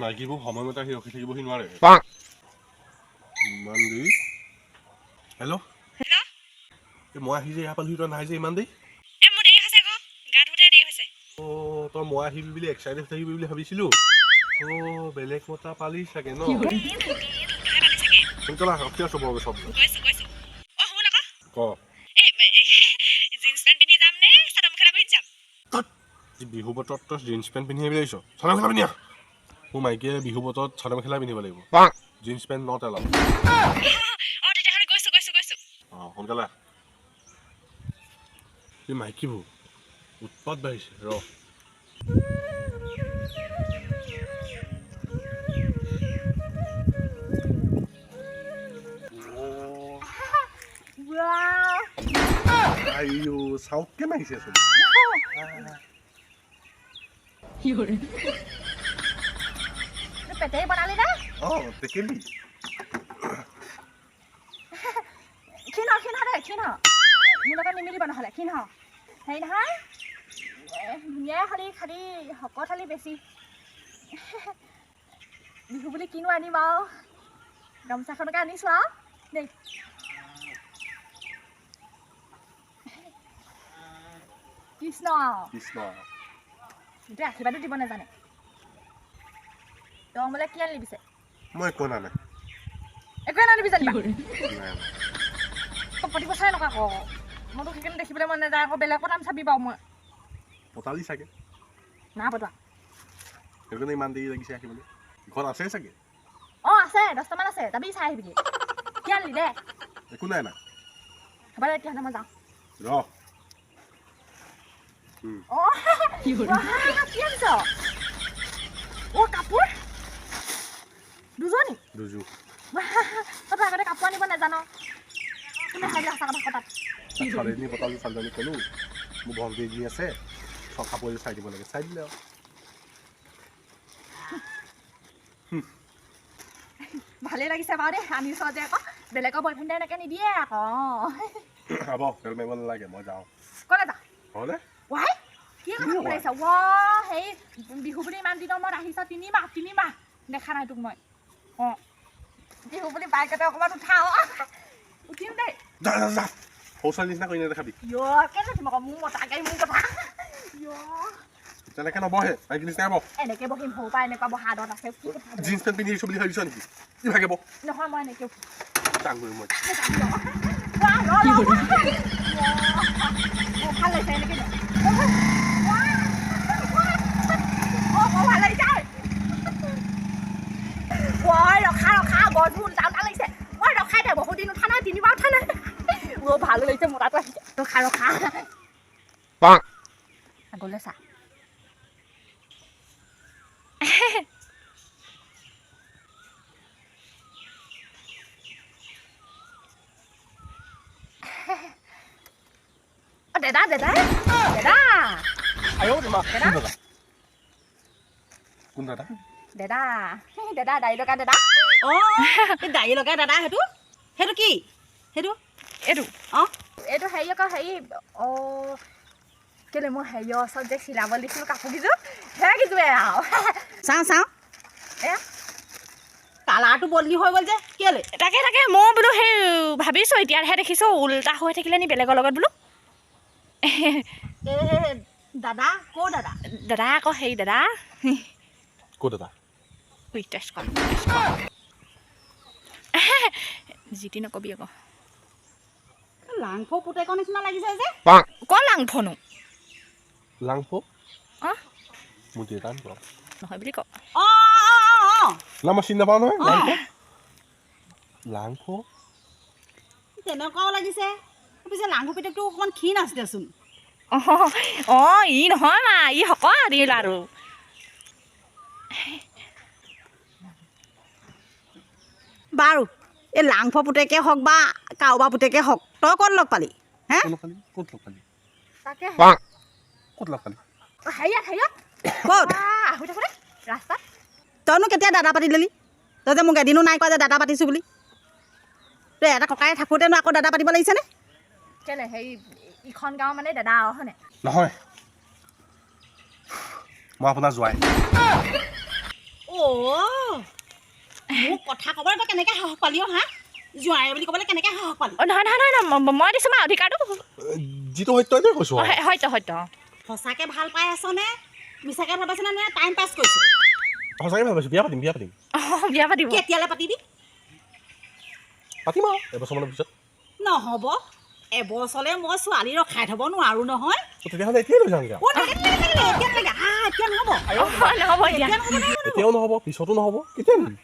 মাইকীবোৰ সময়মতে আহি ৰখি থাকিবহি নোৱাৰে ইমান দেৰি হেল্ল' মই আহি যে ইয়াৰ পালোহি তই নাই যে ইমান দেৰি অ' তই মই আহিবি বুলি এক্সাইটেড থাকিবি বুলি ভাবিছিলোঁ অ' বেলেগ মতা পালি চাগে ন সোনকালে ৰখি আছোঁ বাৰু চব ক বিহু বতৰত তই জিন্স পেণ্ট পিন্ধি আহিব লাগিছ চাদৰ মেখেলা পিন্ধি আহ মোৰ মাইকীয়ে বিহু বতৰত চাদৰ মেখেলা পিন্ধিব লাগিব জিন্স পেণ্ট নট এলাউড অঁ সোনকালে এই মাইকীবোৰ উৎপাত বাঢ়িছে ৰ আইও চাউতকে মাৰিছে চোন পেটে বনালি না অঁ টেকেলি ক্ষীণ মোৰ লগত নিমিলিব নহ'লে ক্ষীণ হেৰি নহয় ধুনীয়াই খালি শকত খালি বেছি বিহু বুলি কিনো আনিম আৰু গামোচাখনকে আনিছোঁ আৰু দেই কৃষ্ণ এতিয়া আশীৰ্বাদো দিব নাজানে তই মোলৈ কি আনি দিছে মই একো নানে একোৱে নানিবি জানিবা প্ৰতি বছৰে এনেকুৱা আকৌ মইতো সেইকাৰণে দেখিবলৈ মন নাযায় আকৌ বেলেগৰ নাম চাবি বাৰু মই পতালি চাগে না পতোৱা সেইকাৰণে ইমান দেৰি লাগিছে আহিবলৈ ঘৰত আছে চাগে অঁ আছে 10টামান আছে যাবি চাই আহিবিগৈ কি আনিলি দে একো নাই না হ'ব দে তেতিয়াহ'লে মই যাওঁ ৰ অঁ কি আনিছ অঁ কাপোৰ দুযোৰ তই আগতে কাপোৰ আনিব নাজানো তুমি খাই সঁচা কথা তাত ছোৱালীজনী পতালি ছোৱালীজনী ক'লোঁ মোৰ ভণ্টি এজনী আছে চব কাপোৰ চাই দিব লাগে চাই দিলে আৰু ভালেই লাগিছে বাৰু দেই আনিছ যে আকৌ বেলেগৰ বয়ফ্ৰেণ্ডে এনেকৈ নিদিয়ে আকৌ হ'ব তেল মাৰিব নালাগে মই যাওঁ ক'লে যা হ'লে ৱাই কি কথা কৈছা সেই বিহু বুলি ইমান দিনৰ মূৰত আহিছ 3 মাহ দেখা নাই তোক মই অঁ বিহু বুলি বাইকতে অকণমান উঠাওঁ উঠিম দেই যা সৰু ছোৱালী নিচিনা কৰি নেদেখাবি কেলৈ উঠিম আকৌ মোৰ মতাকে মোৰ কথা তেনেকৈ নবহে মাইকী নিচিনাই বহ এনেকৈ বহিম সৰু পৰা এনেকুৱা বহা আদত আছে জিন্স পেণ্ট পিন্ধি আহিছোঁ বুলি ভাবিছ নেকি কি ভাগে বহ নহয় মই এনেকৈ টাং কৰিম মই ভাল লাগিছে এনেকৈ ভাল লাগিছে ৰখা গছবোৰ উল্টা লাগিছে মই ৰখাই দে বহুত দিন উঠা নাই 3 বাৰ উঠা নাই ভাল লাগিছে মোটাটো আহিছে ৰখা আগলৈ চা দাদা কোন দাদা দাড়ি লগা দাদা দাড়ি লগা দাদা সেইটো কি এইটো অঁ এইটো হেৰি আকৌ হেৰি কেলৈ মই হেৰিয়ৰ ওচৰত যে চিলাব দিছিলোঁ কাপোৰ কিযোৰ সেইকেইযোৰে আৰু চাওঁ এয়া কালাৰটো বদলি হৈ গ'ল যে কেলৈ তাকে মই বোলো সেই ভাবিছোঁ এতিয়াহে দেখিছোঁ উল্টা হৈ থাকিলে নি বেলেগৰ লগত বোলো দাদা ক'ৰ দাদা আকৌ হেৰি দাদা ক'ত দাদা জিতি নকবি আকৌ লাংফ পুতেকৰ নিচিনা লাগিছে যে ক লাংফনো লাংফ অঁ মোৰ দেউতা নহয় বুলি ক না মই চিনি নাপাওঁ নহয় লাংফ তেনেকুৱাও লাগিছে পিছে লাংফ পুতেকটো অকণমান ক্ষীণ আছে দেচোন অঁ ই নহয় মা ই শকত দিল আৰু বাৰু এই লাংফ পুতেকে হওক বা কাৰোবাৰ পুতেকে হওক তই ক'ত লগ পালি হে ক'ত লগ পালি তাকে ক'ত লগ পালি হেৰিয়াত ক'ত আহি থাকোঁ ৰাস্তাত তইনো কেতিয়া দাদা পাতি দিলি তই যে মোক এদিনো নাই কোৱা যে দাদা পাতিছোঁ বুলি তই এটা ককাই থাকোঁতেনো আকৌ দাদা পাতিব লাগিছেনে কেলে হেৰি ইখন গাঁও মানে দাদা আৰু হয়নে নহয় মই আপোনাৰ জোৱাই মোক কথা ক'বলৈ তই কেনেকৈ সাহস পালি হা জোঁৱাই বুলি ক'বলৈ কেনেকৈ সাহস পালি নহয় নহয় নহয় মই দিছোঁ মা অধিকাৰটো যিটো সত্যই কৈছোঁ সত্য সত্য সঁচাকৈ ভাল পাই আছনে মিছাকৈ ভাল পাইছনে নে টাইম পাছ কৰিছ সঁচাকৈ ভাবিছোঁ বিয়া পাতিম বিয়া পাতিব কেতিয়ালৈ পাতিবি পাতিম আৰু এবছৰমানৰ পিছত নহ'ব এবছৰলৈ মই ছোৱালী ৰখাই থ'ব নোৱাৰোঁ নহয় তেতিয়াহ'লে এতিয়াই লৈ যামগৈ এতিয়া নহ'ব নহ'ব এতিয়া এতিয়াও নহ'ব পিছতো নহ'ব কেতিয়া নিম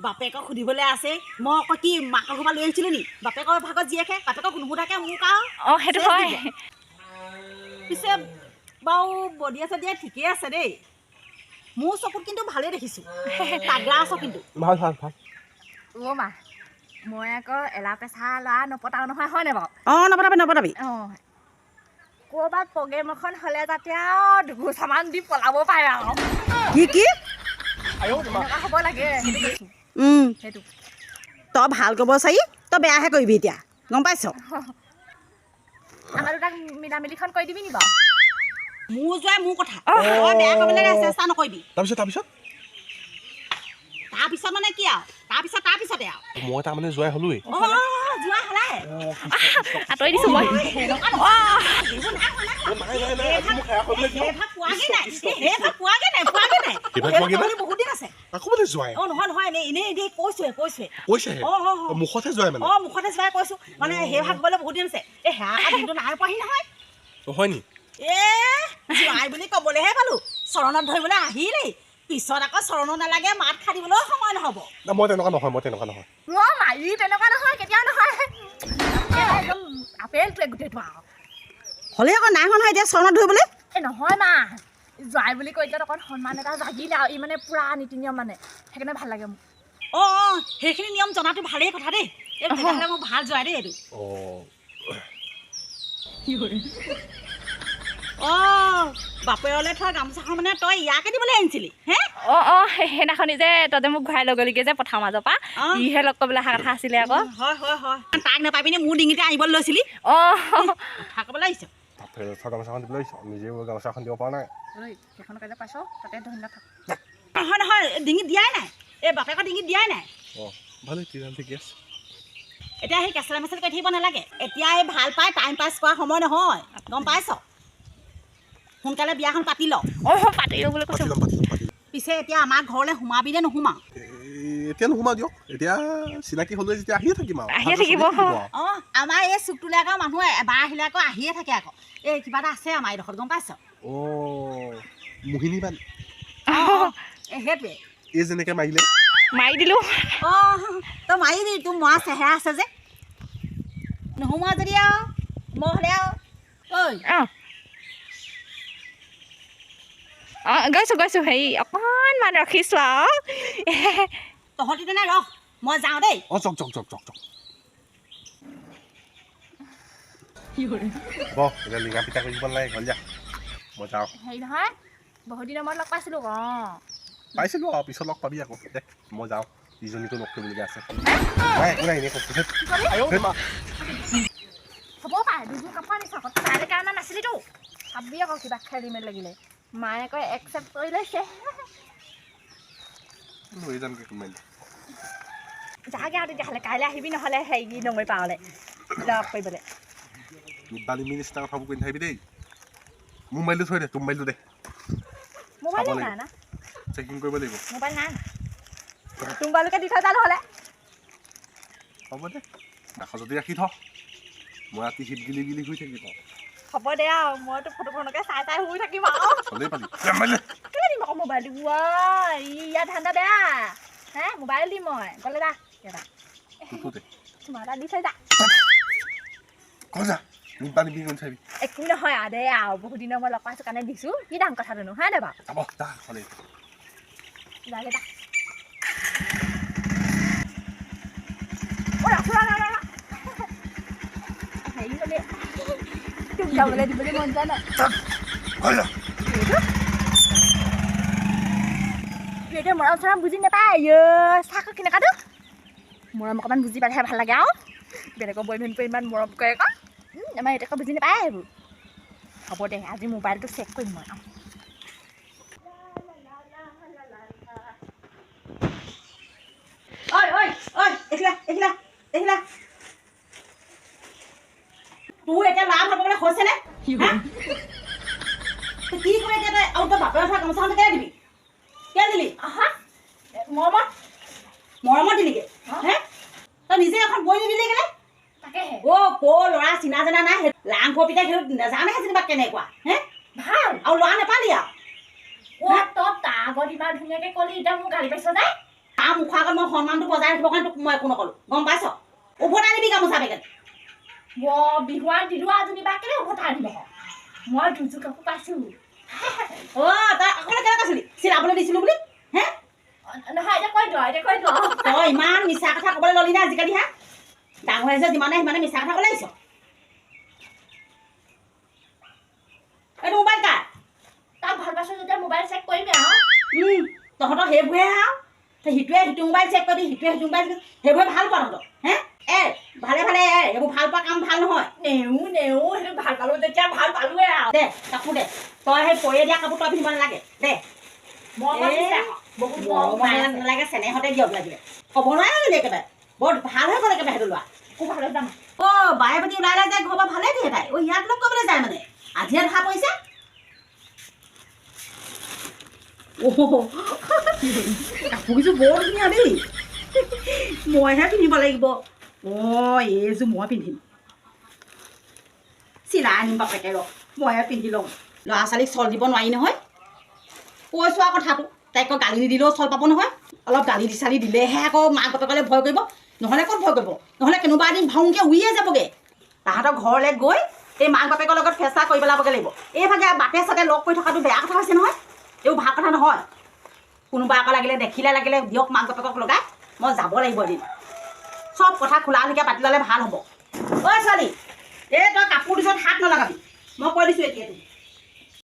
বাপেকক সুধিবলৈ আছে মই আকৌ কি মাকৰ ঘৰপৰা লৈ আহিছিলোঁ নি বাপেকৰ ভাগত জীয়েকে বাপেকক নুসুধাকৈ মোক আৰু সেইটো হয় পিছে বাৰু বডিয়া চডিয়া ঠিকেই আছে দেই মোৰ চকুত কিন্তু ভালেই দেখিছোঁ তাগৰা আছ কিন্তু ভাল অ' মা মই আকৌ এলা পেচা ল'ৰা নপতাও নহয় হয়নে বাৰু অঁ নপতাবি অঁ ক'ৰবাত প্ৰগ্ৰেম এখন হ'লে যাতে আৰু দুঘোচামান দি পলাব পাৰে আৰু কি এনেকুৱা হ'ব লাগে সেইটো তই ভাল ক'ব চাৰি তই বেয়াহে কৰিবি এতিয়া গম পাইছ আমাৰ দুটাক মিলা মিলিখন কৰি দিবি নি বাৰু মোৰ যোৱাই মোৰ কথা তই বেয়া কৰিবলৈ চেষ্টা নকৰিবি তাৰপিছত তাৰপিছত মানে কি আৰু তাৰপিছতে আৰু মই তাৰমানে যোৱাই হ'লোৱেই যোৱা হ'লে আঁতৰি দিছোঁ মই বহুত দিন আছে আকৌ মানে যোৱাই নহয় এনেই কৈছোৱে মুখতহে যোৱাই মানে মুখতে যোৱাই কৈছোঁ মানে সেই ভাগ হ'বলৈ বহুত দিন আছে এই সেয়া দিনটো নাই পোৱাহি নহয় হয় নি যোৱাই বুলি ক'বলৈহে পালোঁ চৰণত ধৰিবলৈ আহিলেই পিছত আকৌ চৰণো নালাগে মাত খাদিবলৈও সময় নহ'ব মই তেনেকুৱা নহয় মাৰি তেনেকুৱা নহয় কেতিয়াও নহয় একদম আপেলটোৱে গোটেইটো আৰু হ'লে আকৌ নাই হোৱা নহয় এতিয়া চৰণত ধৰিবলৈ এই নহয় মা জোৱাই বুলি কৈ দিলে অকণ সন্মান এটা জাগিলে আৰু ই মানে পুৰা নীতি নিয়ম মানে সেইকাৰণে ভাল লাগে মোক সেইখিনি নিয়ম জনাটো ভালেই কথা দেই এই তেতিয়াহ'লে মোক ভাল যোৱাই দেই এইটো বাপেৰলৈ থোৱা গামোচাখন মানে তই ইয়াকে দিবলৈ আনিছিলি হে সেইদিনাখনি যে তই যে মোক ঘূৰাই লগলিগে যে পথাৰ মাজৰ পৰা ইহে লগ কৰিবলৈ অহা কথা আছিলে আকৌ হয় তাক নাপাবিনে মোৰ ডিঙিতে আনিবলৈ লৈছিলি কথা ক'বলৈ আহিছ গামোচাখন দিবলৈ আহিছ নিজেও গামোচাখন দিব পৰা নাই সেইখন কাইলৈ পাইছ তাতে ধন্যবাদ নহয় ডিঙিত দিয়াই নাই এই বাপেকৰ ডিঙিত দিয়াই নাই ভালেই ঠিকে আছে এতিয়া সেই কেঁচলা মেচেল কৰি থাকিব নালাগে এতিয়া এই ভাল পাই টাইম পাছ কৰা সময় নহয় গম পাইছ সোনকালে বিয়াখন পাতি ল পাতিলো বুলি কৈছোঁ পিছে এতিয়া আমাৰ ঘৰলৈ সোমাবি নে নোসোমাওঁ এতিয়া নোসোমাও দিয়ক এতিয়া চিনাকি হ'লে যেতিয়া আহিয়ে থাকিম আৰু আমাৰ এই চুকটোলৈ আকৌ মানুহ এবাৰ আহিলে আকৌ আহিয়ে থাকে আকৌ এই কিবা এটা আছে আমাৰ এইডোখৰত গম পাইছ মোহিনী বান সেইটোৱে এই যেনেকৈ মাৰিলে মাৰি দিলোঁ তই মাৰি দি তোৰ মৰা চেহেৰা আছে যে নোসোমোৱা যদি আৰু মই হ'লে আৰু গৈছোঁ হেৰি অকণমান ৰখিছোঁ আৰু তহঁতি তেনে ৰখ মই যাওঁ দেই চক এতিয়া লিঙা পিঠা কৰি দিব নালাগে ঘৰ যা মই যাওঁ হেৰি নহয় বহুত দিনৰ মূৰত লগ পাইছিলোঁ পাইছিলোঁ আৰু পিছত লগ পাবি আকৌ দেখ মই যাওঁ ইজনীকো লগ কৰিবলগীয়া আছে একো নাই এনেই হ'ব পাৰে দুযোৰ কাপোৰ আনিছোঁ আকৌ তাইলৈ কাৰণে নাছিলিতো ভাবি আকৌ কিবা খেলি মেলি লাগিলে মায়ে আকৌ একচেপ্ট কৰি লৈছে লৈ যামগৈ কোনোবাই যাগে আৰু তেতিয়াহ'লে কাইলৈ আহিবি নহ'লে হেৰি নগৈ পাৰলৈ লগ কৰিবলৈ বালিমি নিচিনা কথাবোৰ কৈ নাথাকিবি দেই মোবাইলটো থৈ দে তোৰ মোবাইলটো দে মোবাইল নাই না চেকিং কৰিব লাগিব মোবাইল নাই তোমালোকে দি থৈ যা নহ'লে হ'ব দে কাষ যদি ৰাখি থ মই ৰাতি হিট গিলি শুই থাকিম হ'ব দে আৰু মইতো ফটোখনকে চাই শুই থাকিম আৰু চলেই পালি কেলৈ দিম আকৌ মোবাইলটো ইয়াত ধান্দা বেয়া হে মোবাইল দিম মই গ'লে যা তোমাৰ এটা দি থৈ যা একো নহয় আৰু দে আৰু বহুত দিনৰ মই লগ পাইছোঁ কাৰণে দিছোঁ কি ডাঙৰ কথাটোনো হয় নে বাৰু যাগে যা হেৰি হ'লে তোক যাবলৈ দিবলৈ মন যায় নাই এতিয়া মৰম চৰম বুজি নাপায় চাহ কেনেকুৱাটো মৰম অকণমান বুজি পালেহে ভাল লাগে আৰু বেলেগৰ বয়ফ্ৰেণ্ডটোৱে ইমান মৰম কৰে আকৌ আমাৰ এতিয়া বুজি নাপায় সেইবোৰ হ'ব দে আজি মোবাইলটো চেক কৰিম মই এইখিলা তোৰ এতিয়া লাভ হ'বলৈ হৈছেনে কি কৰে এতিয়া তই আৰু তই বাপেৰে থকা গামোচাখন কেলে দিবি কেলে দিলি মৰমত দিলিগে হে তই নিজে এখন বৈ নিদিলি কেলে তাকেহে কৰ ল'ৰা চিনা জানা নাই লাং পিতাই সেইটো নাজানেহে যেনিবা কেনেকুৱা হে ভাল আৰু ল'ৰা নেপালি আৰু তই তাৰ আগত ইমান ধুনীয়াকে ক'লি এতিয়া মোক গালি পাইছ যে তাৰ মুখৰ আগত মই সন্মানটো বজাই ৰাখিবৰ কাৰণে তোক মই একো নক'লো গম পাইছ উভতাই নিবি গামোচা পেকেট বিহুৱান দিলো আজনী বা কেলে উভতাই আনিব মই দুযোৰ কাপোৰ পাইছো তই অকলে কেলে কৈছিলি চিলাবলৈ দিছিলো বুলি হে নহয় এতিয়া কৈ দিয় তই ইমান মিছা কথা ক'বলৈ ল'লি নে আজিকালি হা ডাঙৰ হৈছে যিমানে সিমানে মিছা কথা ক'বলৈ আহিছ এইটো মোবাইল কাৰ তাক ভাল পাইছ যেতিয়া মোবাইল চেক কৰিবি আৰু তহঁতৰ সেইবোৰহে আৰু সিটোৱে সিটো মোবাইল চেক কৰিবি সিটোৱে সিটো মোবাইল সেইবোৰে ভাল পোৱা তহঁতৰ হে ভালে এইবোৰ ভাল পোৱা কাম ভাল নহয় নেও সেইটো ভাল পালো তেতিয়া ভাল পালোৱে আৰু দে কাপোৰ দে তই সেই পৰে দিয়া কাপোৰ তই পিন্ধিব নালাগে দে নালাগে চেনেহতে দিয়ক লাগিলে ক'ব নোৱাৰে নেকি একেবাৰে বৰ ভাল হৈ গ'ল একেবাৰে সেইটো লোৱা খুব ভাল যাম বায়ে পাতি ওলাই যায় ঘৰৰ পৰা ভালে দিয়ে তাই ইয়াত লগ কৰিবলৈ যায় মানে আজিহে ধৰা পৰিছে কাপোৰকেইযোৰ বৰ ধুনীয়া দেই মইহে পিন্ধিব লাগিব এইযোৰ মই পিন্ধিম চিলাই আনিম বাপেকে মইহে পিন্ধি লওঁ ল'ৰা ছোৱালীক চল দিব নোৱাৰি নহয় কৈছো আৰু কথাটো তাইক আকৌ গালি নিদিলেও চল পাব নহয় অলপ গালি চালি দিলেহে আকৌ মাক বাপেকলৈ ভয় কৰিব নহ'লে ক'ত ভয় কৰিব নহ'লে কোনোবা এদিন ভাওঁকৈ উৰিয়ে যাবগৈ তাহাঁতৰ ঘৰলৈ গৈ এই মাক বাপেকৰ লগত ফেঁচা কৰি পেলাবগৈ লাগিব এইভাগে বাটে চাটে লগ কৰি থকাটো বেয়া কথা হৈছে নহয় এইবোৰ ভাল কথা নহয় কোনোবা আকৌ লাগিলে দেখিলে লাগিলে দিয়ক মাক বাপেকক লগাই মই যাব লাগিব এদিন চব কথা খোলালিকৈ পাতি ল'লে ভাল হ'ব ঐ ছোৱালী তই কাপোৰ দিছত হাত নলগাবি মই কৈ দিছোঁ এতিয়া